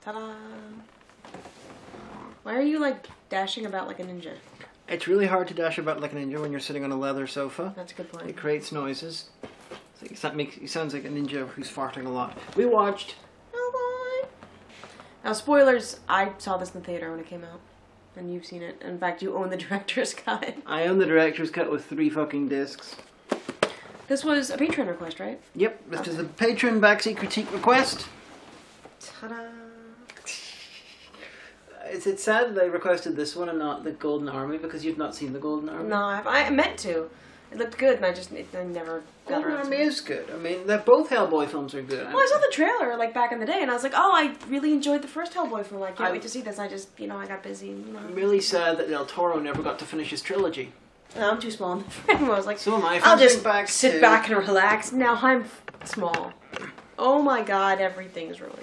Ta-da! Why are you, like, dashing about like a ninja? It's really hard to dash about like a ninja when you're sitting on a leather sofa. That's a good point. It creates noises. It sounds like a ninja who's farting a lot. We watched Hellboy. Now, spoilers, I saw this in the theater when it came out. And you've seen it. In fact, you own the director's cut. I own the director's cut with 3 fucking discs. This was a Patreon request, right? Yep, this is a Patron Backseat critique request. Ta-da! Is it sad that I requested this one and not the Golden Army because you've not seen the Golden Army? No, I meant to. It looked good, and I never got Golden around Army to it. is good. I mean, both Hellboy films are good. Well, I saw the trailer, like, back in the day, and I was like, oh, I really enjoyed the first Hellboy film. I can't wait to see this. I just, I got busy. I'm really sad that Del Toro never got to finish his trilogy. I'm too small in the frame. I was like, So am I. I'll just sit back and relax. Now I'm small. Oh my god, everything's ruined.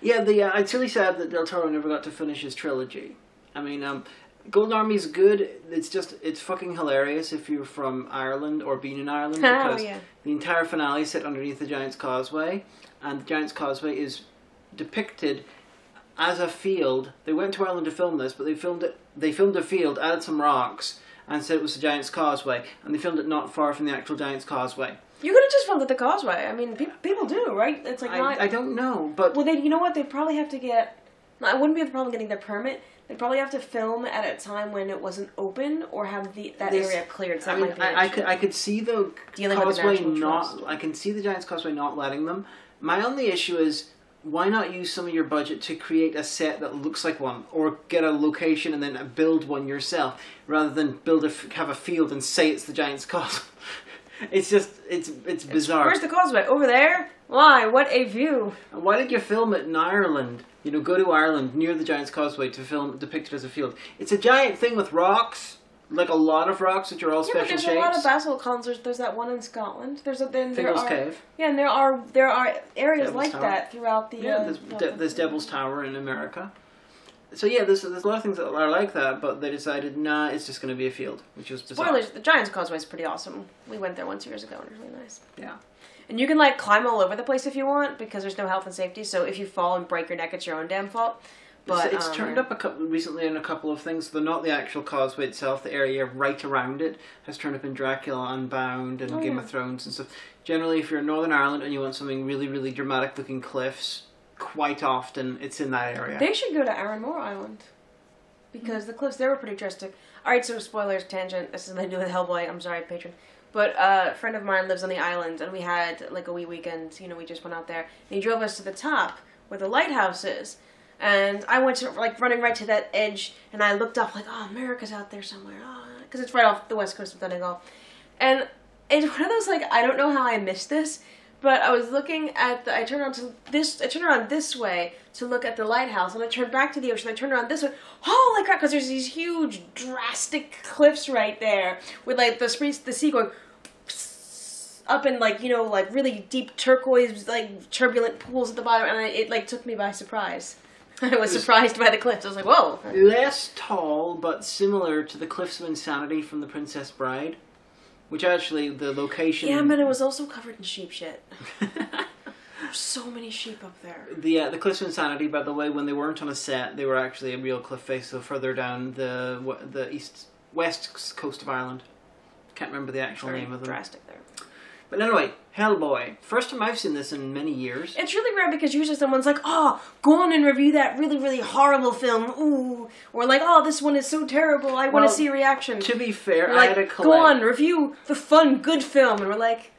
Yeah, it's really sad that Del Toro never got to finish his trilogy. I mean, Golden Army's good. It's fucking hilarious if you're from Ireland or been in Ireland because the entire finale is set underneath the Giant's Causeway, and the Giant's Causeway is depicted as a field. They went to Ireland to film this, but they filmed a field, added some rocks, and said it was the Giant's Causeway, and they filmed it not far from the actual Giant's Causeway. You could have just filmed at the Causeway. I mean, people do, right? It's like I don't know, but well, you know what? They'd probably have to get. I wouldn't be the problem getting their permit. They'd probably have to film at a time when it wasn't open or have that area cleared. So I could see the Causeway not. I can see the Giant's Causeway not letting them. My only issue is, why not use some of your budget to create a set that looks like one, or get a location and then build one yourself, rather than have a field and say it's the Giant's Causeway. It's bizarre. Where's the Causeway? Over there? Why? What a view! Why did you film it in Ireland? Go to Ireland near the Giant's Causeway to film depicted as a field. It's a giant thing with rocks, like a lot of rocks, which are all special shapes. There's a lot of basalt columns. There's that one in Scotland. There's Cave. Yeah, and there are areas Devil's like Tower. That throughout the. There's Devil's Tower in America. So yeah, there's a lot of things that are like that, but they decided, nah, it's just going to be a field, which was bizarre. Spoilers, the Giant's Causeway is pretty awesome. We went there once years ago, and it was really nice. Yeah. And you can, like, climb all over the place if you want, because there's no health and safety, so if you fall and break your neck, it's your own damn fault. But it's turned up recently in a couple of things. They're not the actual causeway itself. The area right around it has turned up in Dracula Unbound and Game of Thrones and stuff. Generally, if you're in Northern Ireland and you want something really, really dramatic-looking cliffs, quite often it's in that area. They should go to Arranmore Island. Because the cliffs there were pretty drastic. Alright, so spoilers, tangent. This has nothing to do with Hellboy. I'm sorry, patron. But a friend of mine lives on the island, and we had like a wee weekend. We just went out there. And he drove us to the top where the lighthouse is. And I went to, like, running right to that edge, and I looked up like, oh, America's out there somewhere. Because it's right off the west coast of Donegal. And it's one of those, like, I don't know how I missed this. But I was looking at I turned around this way to look at the lighthouse, and I turned back to the ocean. I turned around this way. Holy crap, because there's these huge, drastic cliffs right there with, like, the sea going up in, like, like, really deep turquoise, like, turbulent pools at the bottom, and it, like, took me by surprise. I was surprised by the cliffs. I was like, whoa. Less tall, but similar to the Cliffs of Insanity from The Princess Bride. Which actually, the location... Yeah, but it was also covered in sheep shit. There's so many sheep up there. The Cliffs of Insanity, by the way, when they weren't on a set, they were actually a real cliff face, so further down the west coast of Ireland. Can't remember the actual name of them. Drastic there. But anyway, Hellboy. First time I've seen this in many years. It's really rare because usually someone's like, oh, go on and review that really, really horrible film. Ooh. Or like, oh, this one is so terrible. I want to see a reaction. To be fair, I had a collection. Go on, review the fun, good film. And we're like,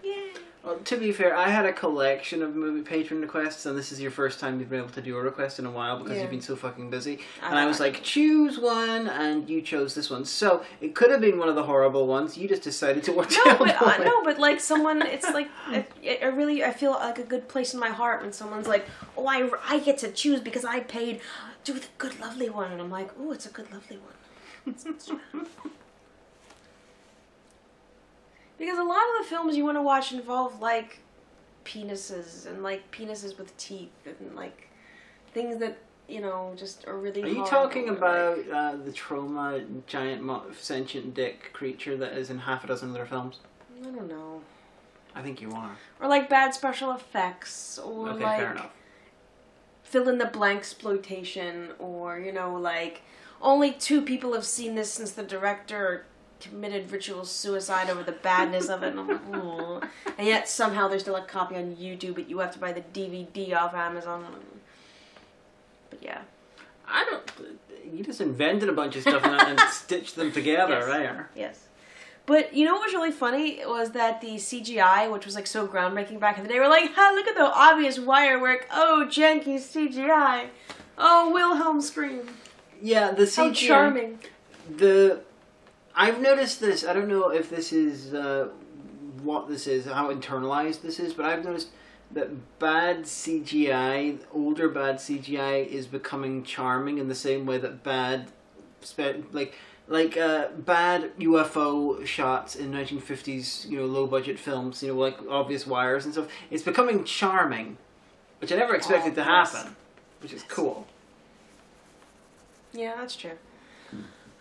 yay. Well, to be fair, I had a collection of movie patron requests, and this is your first time you've been able to do a request in a while because you've been so fucking busy. And I was like, choose one, and you chose this one. So it could have been one of the horrible ones. You just decided to watch Hellboy. No, but like someone, it's like I feel like a good place in my heart when someone's like, oh, I get to choose because I paid. Do the good, lovely one, and I'm like, oh, it's a good, lovely one. Because a lot of the films you want to watch involve, like, penises, and, like, penises with teeth, and, like, things that, just are really hard. Are you talking about the trauma giant sentient dick creature that is in half a dozen of their films? I don't know. I think you are. Or, like, bad special effects, or, okay, like... fair enough. fill-in-the-blank exploitation, or, you know, like, only 2 people have seen this since the director committed ritual suicide over the badness of it. And I'm like, oh. And yet somehow there's still a copy on YouTube, but you have to buy the DVD off Amazon. But yeah. You just invented a bunch of stuff and stitched them together, yes. Right? Yes. But you know what was really funny was that the CGI, which was like so groundbreaking back in the day, were like, ha, look at the obvious wire work. Oh, janky CGI. Oh, Wilhelm scream. Yeah, the CGI. How charming. I've noticed this. I don't know if this is what this is, how internalized this is, but I've noticed that bad CGI, older bad CGI, is becoming charming in the same way that bad UFO shots in 1950s, you know, low budget films, you know, like obvious wires and stuff. It's becoming charming, which I never expected to happen, which is cool. Yeah, that's true.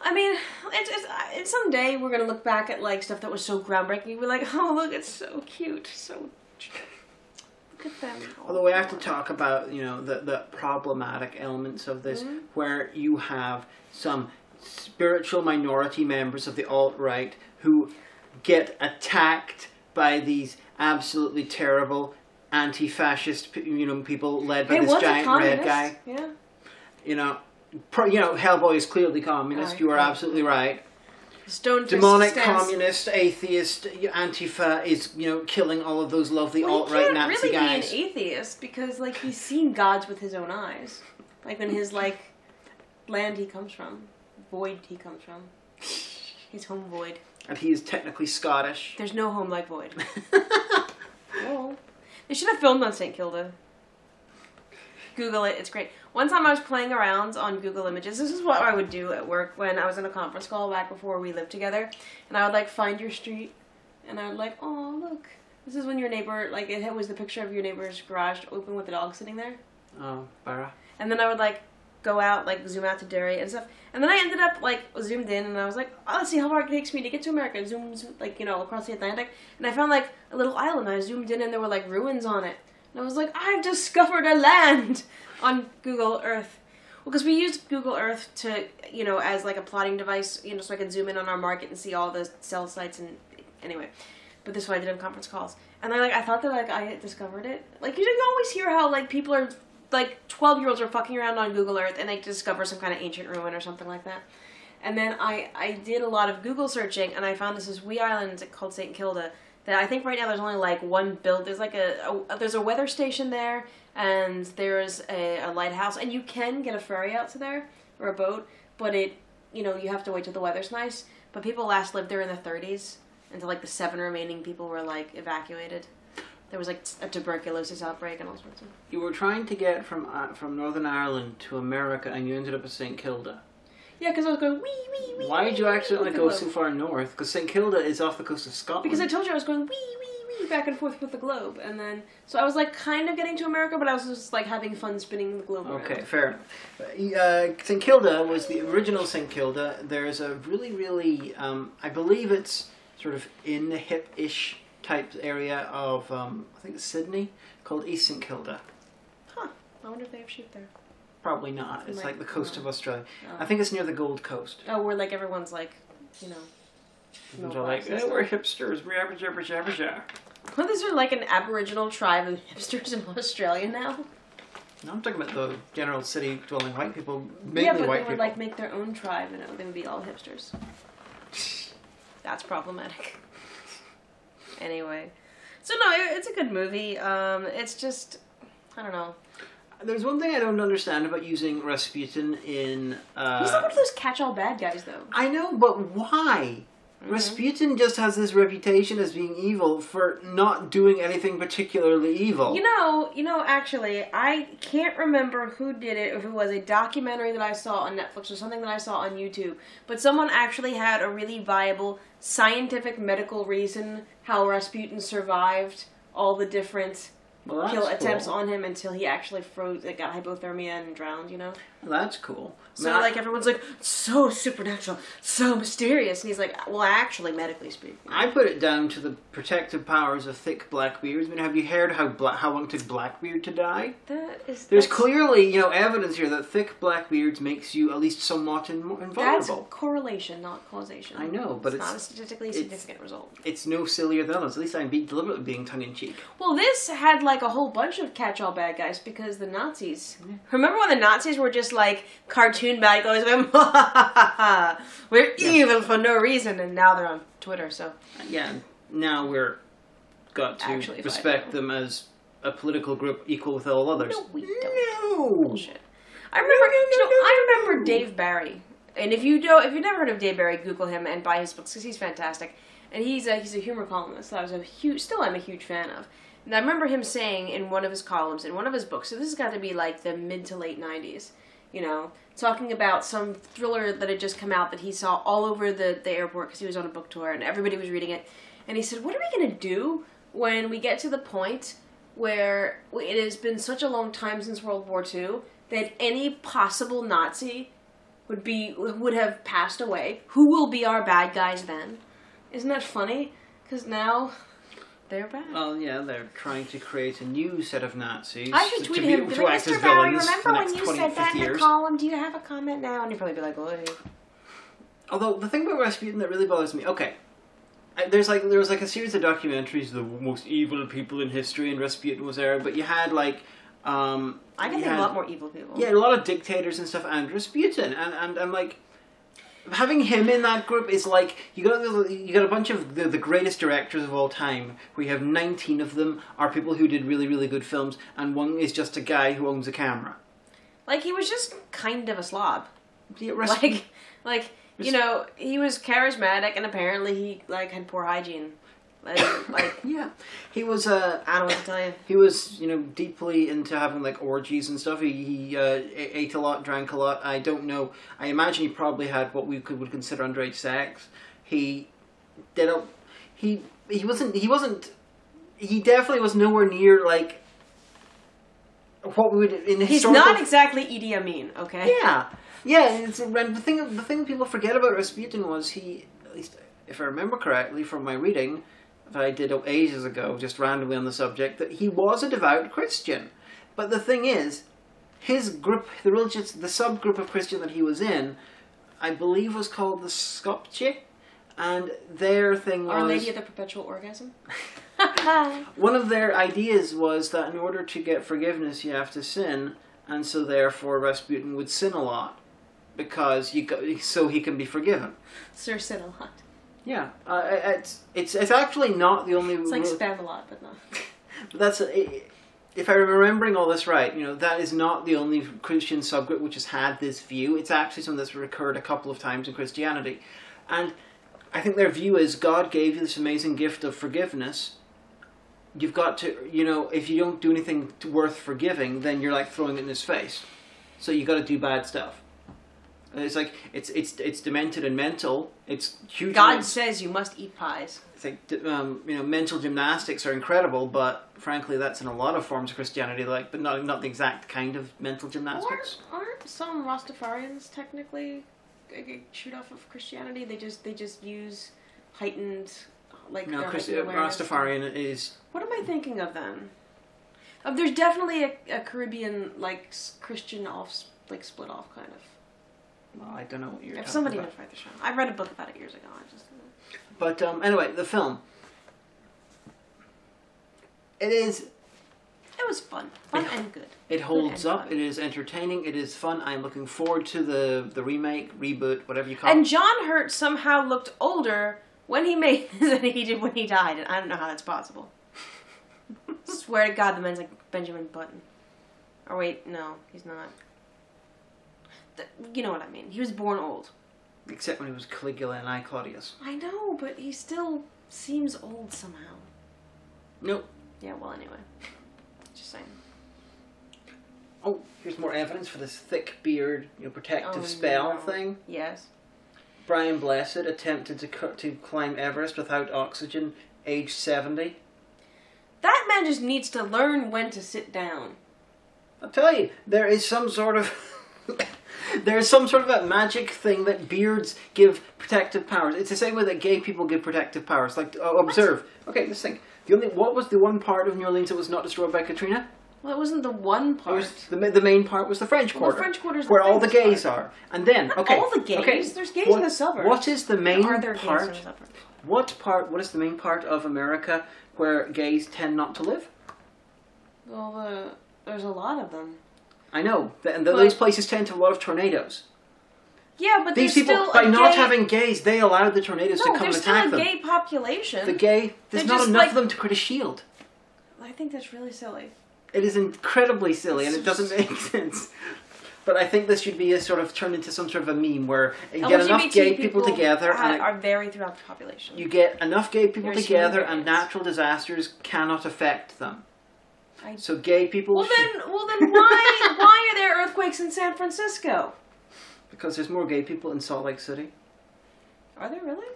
I mean, it's someday we're gonna look back at like stuff that was so groundbreaking and be like, oh look, it's so cute, so. Look at them. Although we have to talk about, you know, the problematic elements of this, where you have some spiritual minority members of the alt-right who get attacked by these absolutely terrible anti-fascist, you know, people led by this giant red guy. Yeah. You know, Hellboy is clearly communist. You are absolutely right. Demonic communist, atheist, Antifa is, you know, killing all of those lovely alt-right Nazi guys. He can't really be an atheist because, like, he's seen gods with his own eyes. Like, in his, like, land he comes from. Void he comes from. He's home void. And he is technically Scottish. There's no home like void. Oh. They should have filmed on St. Kilda. Google it, it's great. One time I was playing around on Google Images. This is what I would do at work when I was in a conference call back before we lived together. And I would like find your street and I would like, oh look. This is when your neighbor, like it was the picture of your neighbor's garage open with the dog sitting there. Oh, Barra. And then I would like go out, like zoom out to Derry and stuff. And then I ended up like zoomed in and I was like, oh, let's see how far it takes me to get to America. And zoom, like, you know, across the Atlantic. And I found like a little island. I zoomed in and there were like ruins on it. And I was like, I've discovered a land on Google Earth. Well, because we used Google Earth to, you know, as like a plotting device, you know, so I could zoom in on our market and see all the cell sites and anyway. But this is what I did on conference calls. And I thought that like I had discovered it. Like you always hear how like people are, like 12-year-olds are fucking around on Google Earth and they discover some kind of ancient ruin or something like that. And then I did a lot of Google searching and I found this wee island called St. Kilda. That I think right now there's only like one build. There's like there's a weather station there, and there's a lighthouse, and you can get a ferry out to there or a boat, but you have to wait till the weather's nice. But people last lived there in the 30s until like the 7 remaining people were like evacuated. There was like a tuberculosis outbreak and all sorts of. You were trying to get from Northern Ireland to America, and you ended up at St. Kilda. Yeah, because I was going wee wee wee. Why did you accidentally go so far north? Because St. Kilda is off the coast of Scotland. Because I told you I was going wee wee wee back and forth with the globe, and then so I was like kind of getting to America, but I was just like having fun spinning the globe around. Okay, fair enough. St. Kilda was the original St. Kilda. There's a really, really, I believe it's sort of in the hip-ish type area of, I think it's Sydney, called East St. Kilda. Huh. I wonder if they have sheep there. Probably not. It's like the coast of Australia. I think it's near the Gold Coast. Oh, where like everyone's like, you know. Everyone's like, hey, we're hipsters. We're average. Well, these are like an aboriginal tribe of hipsters in Australia now. No, I'm talking about the general city-dwelling white people, mainly yeah, but white they would people. like make their own tribe, you know. They would be all hipsters. That's problematic. Anyway, so no, it's a good movie. It's just, I don't know. There's one thing I don't understand about using Rasputin in... He's not one of those catch-all bad guys, though. I know, but why? Mm-hmm. Rasputin just has this reputation as being evil for not doing anything particularly evil. You know, actually, I can't remember who did it, if it was a documentary that I saw on Netflix or something that I saw on YouTube, but someone actually had a really viable scientific medical reason how Rasputin survived all the different Well, kill that's attempts cool. on him until he actually froze, like, got hypothermia and drowned, you know? Well, that's cool. So, like, everyone's like, so supernatural, so mysterious. And he's like, well, actually, medically speaking. I put it down to the protective powers of thick black beards. I mean, have you heard how long it took Blackbeard to die? There's clearly, evidence here that thick black beards makes you at least somewhat invulnerable. That's correlation, not causation. I know, but it's not a statistically significant result. It's no sillier than others. At least I'm deliberately being tongue-in-cheek. Well, this had, like, a whole bunch of catch-all bad guys because the Nazis... Remember when the Nazis were just, like, cartoon bad guys? We're evil for no reason, and now they're on Twitter, so... Yeah, now got to respect them as a political group equal with all others. No, we don't. No! Bullshit. I remember Dave Barry. And if you've never heard of Dave Barry, Google him and buy his books, because he's fantastic. And he's a humor columnist that I'm a huge fan of. And I remember him saying in one of his columns, in one of his books, so this has got to be like the mid to late 90s, talking about some thriller that had just come out that he saw all over the airport because he was on a book tour and everybody was reading it. And he said, what are we going to do when we get to the point where it has been such a long time since World War II that any possible Nazi would have passed away? Who will be our bad guys then? Isn't that funny? Because now they're bad. Well, yeah, they're trying to create a new set of Nazis. I should tweet him. Be like, Mr. Barry, remember when you said that in the column? Do you have a comment now? And he'd probably be like, "Oh." Although the thing about Rasputin that really bothers me, there was like a series of documentaries, the most evil people in history, and Rasputin was there. But you had like, I can think of a lot more evil people. Yeah, a lot of dictators and stuff, and Rasputin, and I'm like. Having him in that group is like you got a bunch of the greatest directors of all time. We have 19 of them are people who did really, really good films, and one is just a guy who owns a camera. Like he was just kind of a slob. Yeah, he was charismatic, and apparently he had poor hygiene. Yeah, he was. I don't know what to tell you. He was, deeply into having orgies and stuff. He ate a lot, drank a lot. I don't know. I imagine he probably had what we would consider underage sex. He did. He wasn't. He definitely was nowhere near what we would in He's historical... not exactly Idi Amin, okay? Yeah. And the thing people forget about Rasputin was he, at least if I remember correctly from my reading that I did ages ago, just randomly on the subject, that he was a devout Christian. But the thing is, his group, the subgroup of Christian that he was in, I believe was called the Skopje, and their thing was... Our Lady of the Perpetual Orgasm? One of their ideas was that in order to get forgiveness, you have to sin, and so therefore Rasputin would sin a lot, because so he can be forgiven. Sir sin a lot. Yeah, it's actually not the only... It's like spam a lot, but no. That's... If I'm remembering all this right, that is not the only Christian subgroup which has had this view. It's actually something that's recurred a couple of times in Christianity. And I think their view is God gave you this amazing gift of forgiveness. You've got to, if you don't do anything worth forgiving, then you're like throwing it in his face. So you got to do bad stuff. And it's like, it's demented and mental. It's huge. God says you must eat pies. It's like, mental gymnastics are incredible, but frankly, that's in a lot of forms of Christianity, but not the exact kind of mental gymnastics. Aren't some Rastafarians technically a shoot off of Christianity? They just use heightened, no, Rastafarian is... What am I thinking of then? There's definitely a Caribbean, Christian split off kind of. Well, I don't know what you're talking about. If somebody knows, write the show. I read a book about it years ago. But anyway, the film. It was fun. Fun and good. It holds up. It is entertaining. It is fun. I'm looking forward to the remake, reboot, whatever you call it. And John Hurt somehow looked older when he made this than he did when he died. And I don't know how that's possible. Swear to God, the man's like Benjamin Button. Or wait, no, he's not. You know what I mean. He was born old. Except when he was Caligula and I, Claudius. I know, but he still seems old somehow. Nope. Yeah, well, anyway. Just saying. Oh, here's more evidence for this thick beard, protective spell thing. Yes. Brian Blessed attempted to climb Everest without oxygen, age 70. That man just needs to learn when to sit down. I'll tell you, there is some sort of that magic thing that beards give protective powers. It's the same way that gay people give protective powers. Like, observe. Okay, let's think. What was the one part of New Orleans that was not destroyed by Katrina? Well, it wasn't the one part. The main part was the French Quarter. The French Quarter is where all the gays are. And then, not all the gays. Okay, there's gays in the suburbs. What is the main Are there part? Gays in the suburbs? What is the main part of America where gays tend not to live? Well, there's a lot of them. I know, and those places tend to have a lot of tornadoes. Yeah, but these people, by not having gays, they allowed the tornadoes to come and attack them. There's still a gay population. There's not enough of them to create a shield. I think that's really silly. It is incredibly silly, and it doesn't make sense. But I think this should be turned into some sort of a meme where you get enough gay people together, and are varied throughout the population. You get enough gay people together, and natural disasters cannot affect them. So gay people. Well, then, why are there earthquakes in San Francisco? Because there's more gay people in Salt Lake City. Are there really?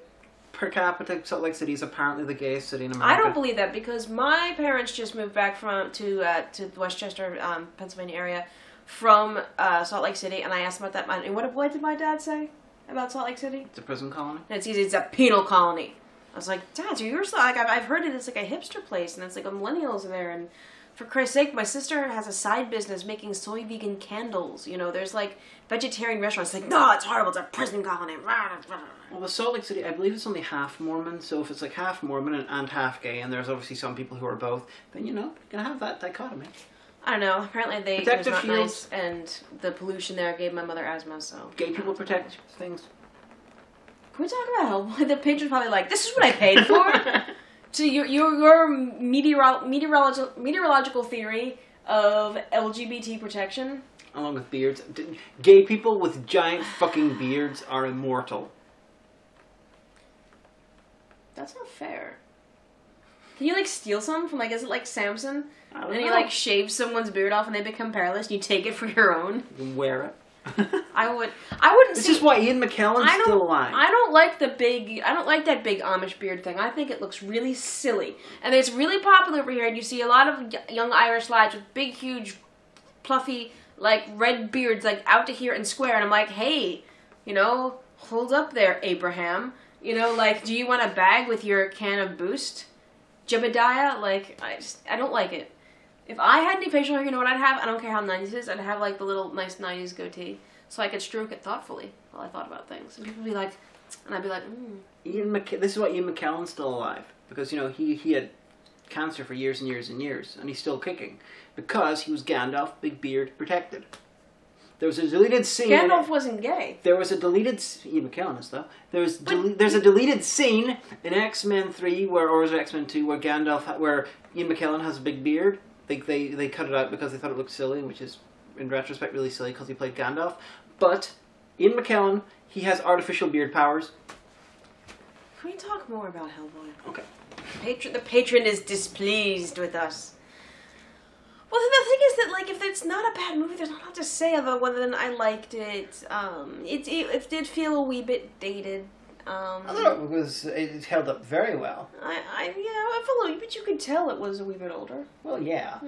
Per capita, Salt Lake City is apparently the gayest city in America. I don't believe that because my parents just moved back to the Westchester, Pennsylvania area from Salt Lake City, and I asked about that. And what did my dad say about Salt Lake City? It's a prison colony. And it's a penal colony. I was like, Dad, you're so like I've heard it's like a hipster place, and it's like millennials are there, and for Christ's sake, my sister has a side business making soy vegan candles. You know, there's like vegetarian restaurants. It's like, no, it's horrible. It's a prison colony. Well, with Salt Lake City, I believe it's only half Mormon. So if it's like half Mormon and half gay, and there's obviously some people who are both, then you're gonna have that dichotomy. I don't know. Apparently, it was not nice, and the pollution there gave my mother asthma. So gay people protect things. Can we talk about Hellboy? The patron's probably like, this is what I paid for. So your meteorological theory of LGBT protection? Along with beards. Gay people with giant fucking beards are immortal. That's not fair. Can you, like, steal some from, like, is it like Samson? I don't and know. you, like, shave someone's beard off and they become paralyzed and you take it for your own? You can wear it. I wouldn't This is why Ian McKellen's still alive. I don't like that big Amish beard thing. I think it looks really silly. And it's really popular over here, and you see a lot of young Irish lads with big, huge, fluffy, like, red beards, like, out to here and square. And I'm like, hey, hold up there, Abraham. Like, do you want a bag with your can of Boost? Jebediah? Like, I don't like it. If I had any facial hair, you know what I'd have? I don't care how 90s it is. I'd have, like, the little nice 90s goatee. So I could stroke it thoughtfully while I thought about things. And people would be like, and I'd be like, This is why Ian McKellen's still alive. Because, he had cancer for years and years and years. And he's still kicking. Because he was Gandalf, big beard, protected. There was a deleted scene. Gandalf wasn't gay. There was a deleted... Ian McKellen is, though. There's a deleted scene in X-Men 3, or was it X-Men 2, where where Ian McKellen has a big beard. They cut it out because they thought it looked silly, which is, in retrospect, really silly because he played Gandalf. But Ian McKellen, he has artificial beard powers. Can we talk more about Hellboy? Okay. The patron is displeased with us. Well, the thing is that, like, if it's not a bad movie, there's not a lot to say about whether I liked it. It did feel a wee bit dated. I thought it held up very well. I felt a little, but you could tell it was a wee bit older. Well, yeah.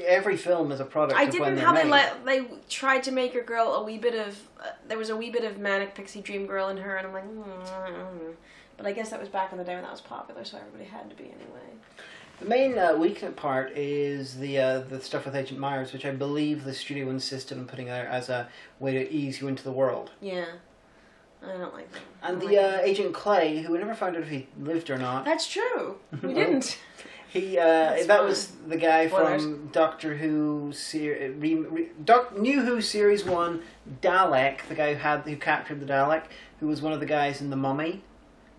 Every film is a product of when they're made. They tried to make your girl a wee bit of, there was a wee bit of manic pixie dream girl in her, and I'm like, But I guess that was back in the day when that was popular, so everybody had to be anyway. The main weak part is the stuff with Agent Myers, which I believe the studio insisted on putting there as a way to ease you into the world. Yeah. I don't like that. And Agent Clay, who we never found out if he lived or not. That's true. We didn't. That was the guy from Doctor Who New Who Series 1, Dalek, the guy who captured the Dalek, who was one of the guys in The Mummy.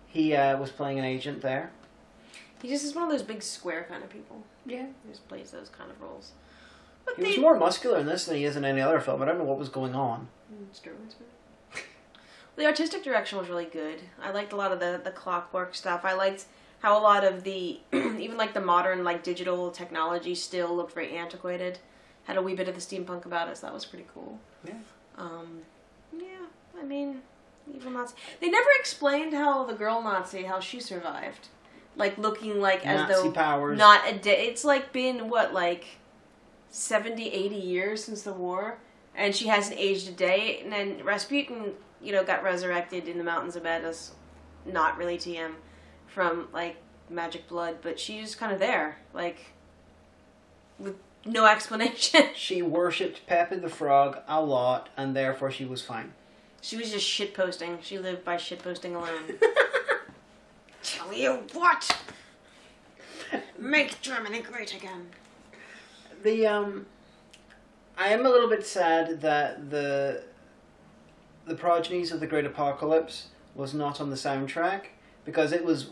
He was playing an agent there. He just is one of those big square kind of people. Yeah. He just plays those kind of roles. But he was more muscular in this than he is in any other film. I don't know what was going on. It's true. The artistic direction was really good. I liked a lot of the clockwork stuff. I liked how a lot of the, even like the modern like digital technology still looked very antiquated. Had a wee bit of the steampunk about it, so that was pretty cool. Yeah. I mean, evil Nazi. They never explained how the girl Nazi, how she survived. like looking like as Nazi though powers. not a day. It's like been what, like 70, 80 years since the war, and she hasn't aged a day. And then Rasputin, you know, got resurrected in the Mountains of Madness, not really TM, from like magic blood, but she's just kind of there, like with no explanation. She worshipped Pepe the Frog a lot, and therefore she was fine. She was just shitposting. She lived by shitposting alone. Tell you what! Make Germany great again. I am a little bit sad that the Progenies of the Great Apocalypse was not on the soundtrack, because it was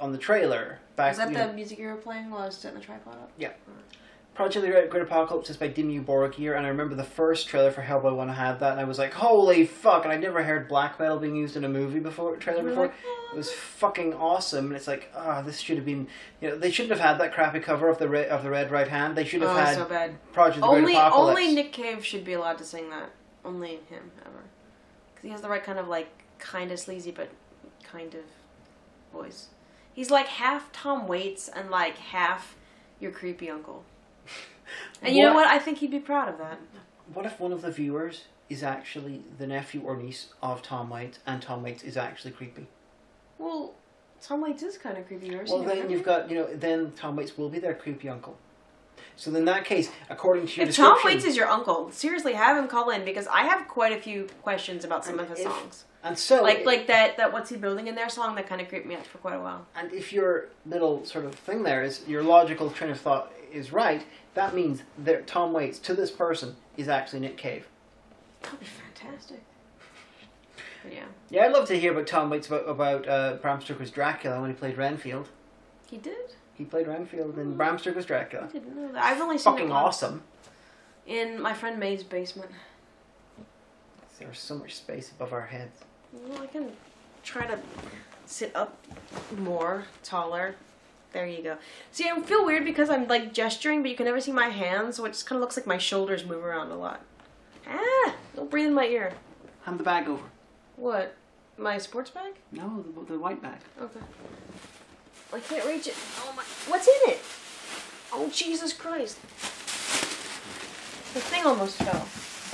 on the trailer. Was that the music you were playing while I was setting the tripod up? Yeah. Project of the Great Apocalypse is by Dimmu Borgir, and I remember the first trailer for Hellboy when I had that, and I was like, holy fuck, and I'd never heard black metal being used in a movie trailer before. Like, it was fucking awesome, and it's like, this should have been, they shouldn't have had that crappy cover of the Red Right Hand. They should have had so bad. Project of the Great Apocalypse. Only Nick Cave should be allowed to sing that. Only him, ever. Because he has the right kind of, like, kind of sleazy, but kind of voice. He's like half Tom Waits and like half your creepy uncle. And you know what? I think he'd be proud of that. What if one of the viewers is actually the nephew or niece of Tom Waits, and Tom Waits is actually creepy? Well, Tom Waits is kind of creepy. Well, then you've got, then Tom Waits will be their creepy uncle. So in that case, according to your description... If Tom Waits is your uncle, seriously, have him call in, because I have quite a few questions about some of his songs. And so... Like that What's He Building in There song, that kind of creeped me out for quite a while. And if your little sort of thing there is, your logical train of thought is right, that means that Tom Waits, to this person, is actually Nick Cave. That would be fantastic. But yeah. Yeah, I'd love to hear about Tom Waits about Bram Stoker's Dracula when he played Renfield. He did? He played Renfield in Bram Stoker's Dracula. I didn't know that. I've only seen fucking awesome. In my friend May's basement. There's so much space above our heads. Well, I can try to sit up more, taller. There you go. See, I feel weird because I'm like gesturing, but you can never see my hands, so it just kind of looks like my shoulders move around a lot. Don't breathe in my ear. Hand the bag over. What? My sports bag? No, the white bag. Okay. I can't reach it. Oh my! What's in it? Oh Jesus Christ! The thing almost fell.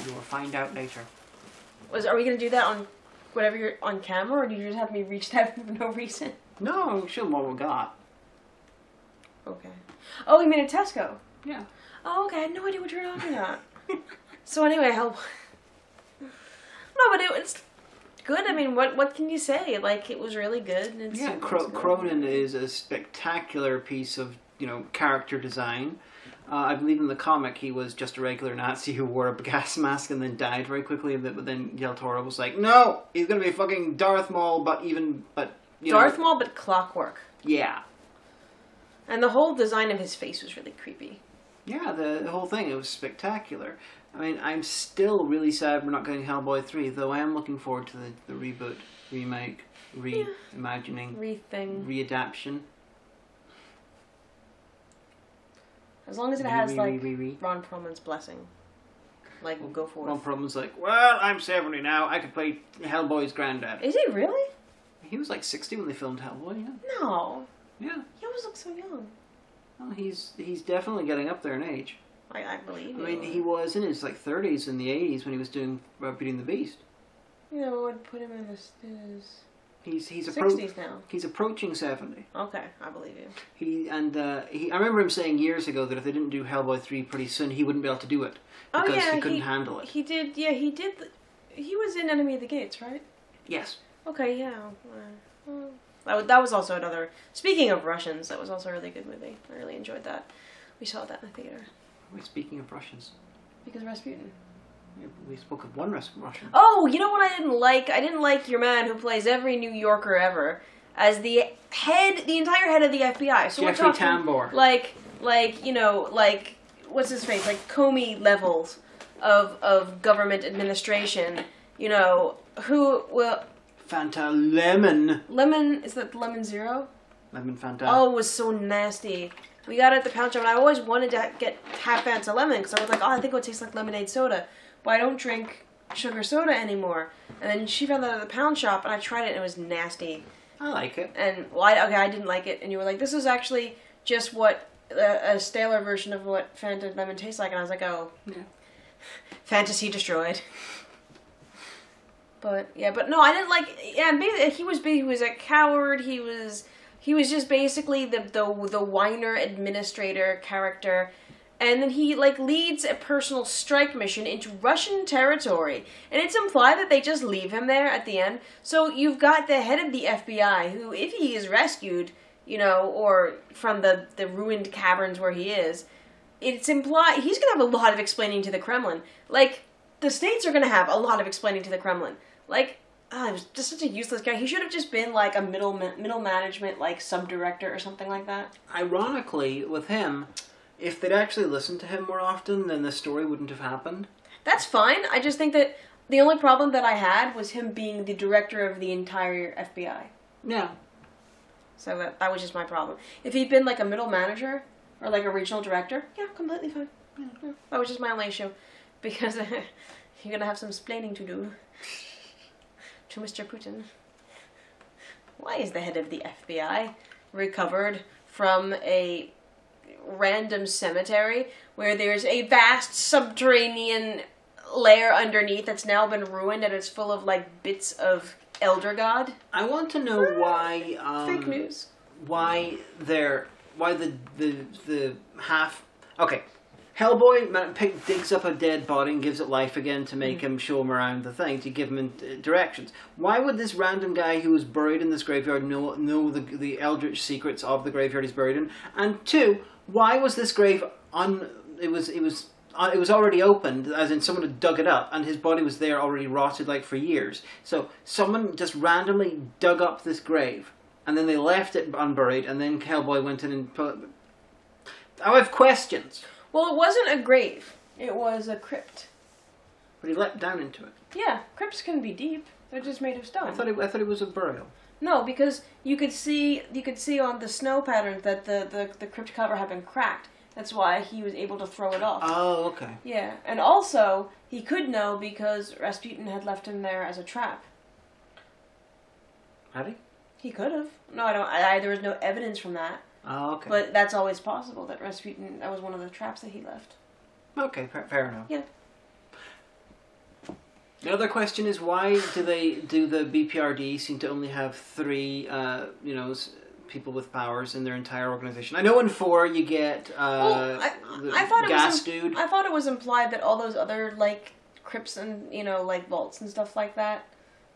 You will find out later. Are we gonna do that on whatever you're on camera, or do you just have me reach that for no reason? No, show them what we got. Okay. Oh, you mean at Tesco? Yeah. Oh, okay. I had no idea what you were talking about. So anyway, No, but it's good. I mean, what can you say? Like, it was really good. And yeah, Cronin is a spectacular piece of, character design. I believe in the comic he was just a regular Nazi who wore a gas mask and then died very quickly. But then Del Toro was like, no, he's going to be fucking Darth Maul, but Darth Maul, but clockwork. Yeah. And the whole design of his face was really creepy. Yeah, the whole thing, it was spectacular. I mean, I'm still really sad we're not getting Hellboy 3, though I am looking forward to the reboot, remake, reimagining, Rething, readaptation. As long as it has, like, Ron Perlman's blessing. Like, we'll go for it. Ron Perlman's like, well, I'm 70 now, I could play Hellboy's granddad. Is he really? He was like 60 when they filmed Hellboy, yeah. No. Yeah. He always looks so young. Well, he's definitely getting up there in age. I believe you. I mean, he was in his 30s in the 80s when he was doing Beauty and the Beast. Yeah, what would put him in his He's 60s now. He's approaching 70. Okay, I believe you. I remember him saying years ago that if they didn't do Hellboy 3 pretty soon, he wouldn't be able to do it because he couldn't handle it. He did. Yeah, he did. He was in Enemy of the Gates, right? Yes. Okay, yeah. That was also another. Speaking of Russians, that was also a really good movie. I really enjoyed that. We saw that in the theater. Wait, speaking of Russians. Because Rasputin. Yeah, we spoke of one Russian. Oh, you know what I didn't like? I didn't like your man who plays every New Yorker ever as the entire head of the FBI. So Jeffrey Tambor. Like what's his face? Like Comey levels of government administration. Who will. Fanta Lemon. Lemon, is that Lemon Zero? Lemon Fanta. Oh, it was so nasty. We got it at the pound shop, and I always wanted to have Fanta Lemon, because I was like, I think it would taste like lemonade soda. But I don't drink sugar soda anymore. And then she found that at the pound shop, and I tried it, and it was nasty. I like it. And, well, I didn't like it. And you were like, this is actually just what a staler version of what Phantom Lemon tastes like. And I was like, oh, yeah. Fantasy destroyed. But no, I didn't like. Yeah, he was a coward. He was just basically the whiner administrator character, and then he like leads a personal strike mission into Russian territory, and it's implied that they just leave him there at the end. So you've got the head of the FBI, who, if he is rescued, or from the ruined caverns where he is, it's implied he's gonna have a lot of explaining to the Kremlin. Like, the States are gonna have a lot of explaining to the Kremlin. Like, he was just such a useless guy. He should have just been like a middle management, like, sub-director or something like that. Ironically, with him, if they'd actually listened to him more often, then this story wouldn't have happened. That's fine. I just think that the only problem that I had was him being the director of the entire FBI. Yeah. So that was just my problem. If he'd been like a middle manager or like a regional director, yeah, completely fine. Yeah. That was just my only issue. Because you're going to have some explaining to do. To Mr. Putin. Why is the head of the FBI recovered from a random cemetery where there's a vast subterranean layer underneath that's now been ruined and it's full of like bits of elder god? I want to know why fake news. Why the half. Okay. Hellboy digs up a dead body and gives it life again to make him show him around the thing, to give him directions. Why would this random guy who was buried in this graveyard know the eldritch secrets of the graveyard he's buried in? And two, why was this grave it was already opened, as in someone had dug it up, and his body was there already rotted like for years. So someone just randomly dug up this grave, and then they left it unburied, and then Hellboy went in and put it. I have questions. Well, it wasn't a grave. It was a crypt. But he leapt down into it. Yeah, crypts can be deep. They're just made of stone. I thought it was a burial. No, because you could see on the snow patterns that the crypt cover had been cracked. That's why he was able to throw it off. Oh, okay. Yeah, and also he could know because Rasputin had left him there as a trap. Had he? He could have. No, I don't. There was no evidence from that. Oh, okay. But that's always possible, that Rasputin, that was one of the traps that he left. Okay, fair enough. Yeah. The other question is, why do the BPRD seem to only have 3, people with powers in their entire organization? I know in 4 you get I thought gas dude. I thought it was implied that all those other, like, crypts and, like, vaults and stuff like that,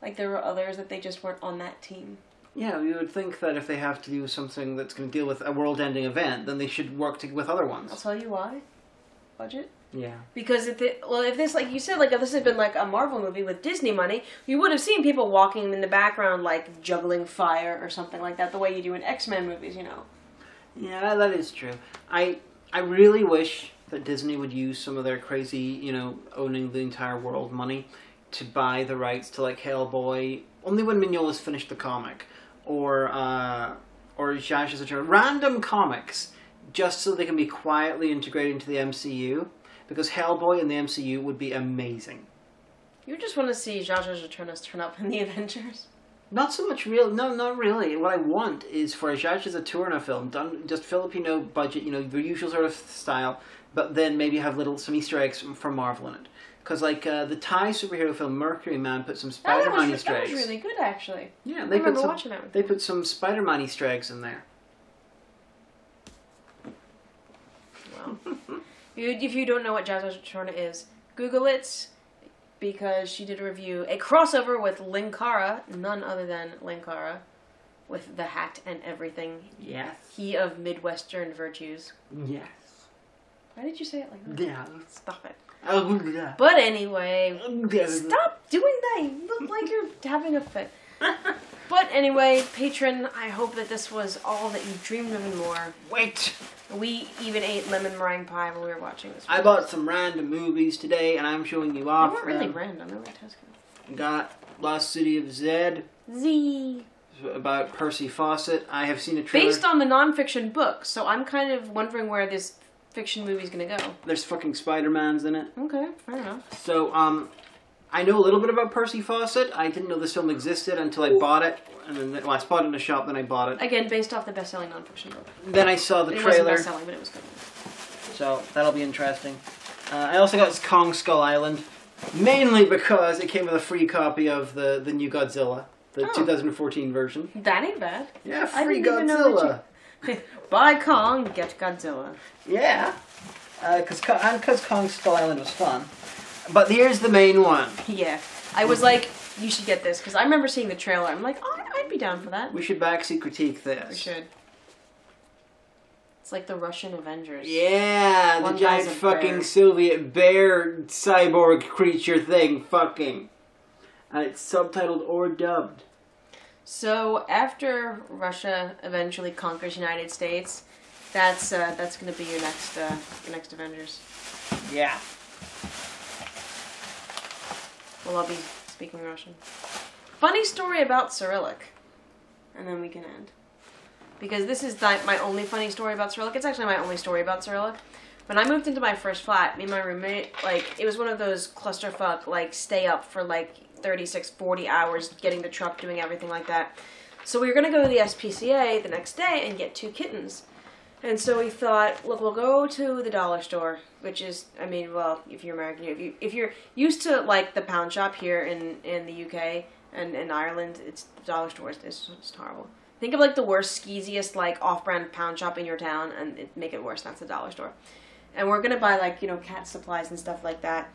like, there were others that they just weren't on that team. Yeah, you would think that if they have to do something that's going to deal with a world-ending event, then they should work with other ones. I'll tell you why. Budget. Yeah. Because if this, like you said, like if this had been like a Marvel movie with Disney money, you would have seen people walking in the background, like juggling fire or something like that, the way you do in X-Men movies, Yeah, that is true. I really wish that Disney would use some of their crazy, owning the entire world money to buy the rights to, like, Hellboy, only when Mignola's finished the comic. Or Zsasz Return. Random comics, just so they can be quietly integrated into the MCU, because Hellboy in the MCU would be amazing. You just want to see Zsasz Return turn up in the Avengers? Not so much real. No, not really. What I want is for a Zsasz Return film done just Filipino budget, the usual sort of style, but then maybe have some Easter eggs from Marvel in it. Because, like, the Thai superhero film Mercury Man put some Spider-Man Easter eggs. That was really good, actually. Yeah, I remember watching that. They put some Spider-Man Easter eggs in there. Well, if you don't know what Zsasz Return is, Google it, because she did a review, a crossover with Linkara, none other than Linkara, with the hat and everything. Yes. He of Midwestern virtues. Yes. Why did you say it like that? Yeah. Stop it. Oh, yeah. But anyway, stop doing that. You look like you're having a fit. But anyway, patron, I hope that this was all that you dreamed of and more. Wait. We even ate lemon meringue pie while we were watching this. I bought some random movies today, and I'm showing you off. They weren't really random. They were Tesco. Got Lost City of Zed. Z. About Percy Fawcett. I have seen a trailer. Based on the nonfiction book, so I'm kind of wondering where this fiction movie's gonna go. There's fucking Spider-Mans in it. Okay, fair enough. So, I know a little bit about Percy Fawcett. I didn't know this film existed until I bought it. And then, well, I spotted it in a shop, then I bought it. Again, based off the best-selling nonfiction book. Then I saw the trailer. It wasn't best-selling, but it was good. So, that'll be interesting. I also got Kong Skull Island. Mainly because it came with a free copy of the new Godzilla. The 2014 version. That ain't bad. Yeah, free Godzilla. Buy Kong, get Godzilla. Yeah. Because Kong Skull Island was fun. But here's the main one. Yeah. I was like, you should get this. Because I remember seeing the trailer. I'm like, oh, I'd be down for that. We should backseat critique this. We should. It's like the Russian Avengers. Yeah, the giant fucking Soviet bear cyborg creature thing. Fucking. And it's subtitled or dubbed. So after Russia eventually conquers the United States, that's going to be your next Avengers. Yeah. Well, I'll be speaking Russian. Funny story about Cyrillic, and then we can end. Because this is my only funny story about Cyrillic. It's actually my only story about Cyrillic. When I moved into my first flat, me and my roommate, like, it was one of those clusterfuck, like, stay up for, like, 36, 40 hours, getting the truck, doing everything like that. So we were going to go to the SPCA the next day and get 2 kittens. And so we thought, look, we'll go to the dollar store, which is, I mean, well, if you're American, if you're used to, like, the pound shop here in the UK and in Ireland, the dollar store is just horrible. Think of, like, the worst, skeeziest, like, off-brand pound shop in your town, and make it worse. That's the dollar store. And we're going to buy, like, you know, cat supplies and stuff like that.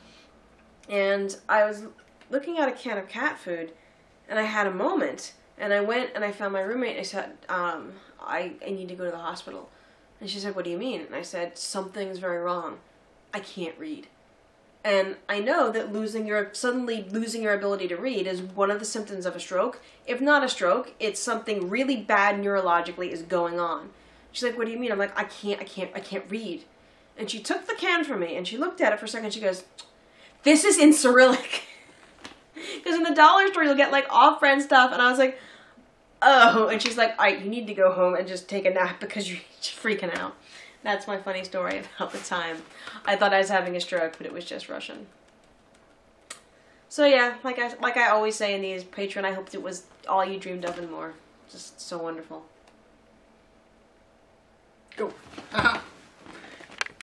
And I was looking at a can of cat food, and I had a moment. And I went and I found my roommate, and I said, I need to go to the hospital. And she said, what do you mean? And I said, something's very wrong. I can't read. And I know that suddenly losing your ability to read is one of the symptoms of a stroke. If not a stroke, it's something really bad neurologically is going on. She's like, what do you mean? I'm like, I can't read. And she took the can from me and she looked at it for a second. She goes, this is in Cyrillic. Because in the dollar store you'll get like off-brand stuff. And I was like, oh. And she's like, all right, you need to go home and just take a nap because you're freaking out. That's my funny story about the time. I thought I was having a stroke, but it was just Russian. So yeah, like I always say in these, Patron, I hoped it was all you dreamed of and more. Just so wonderful. Go.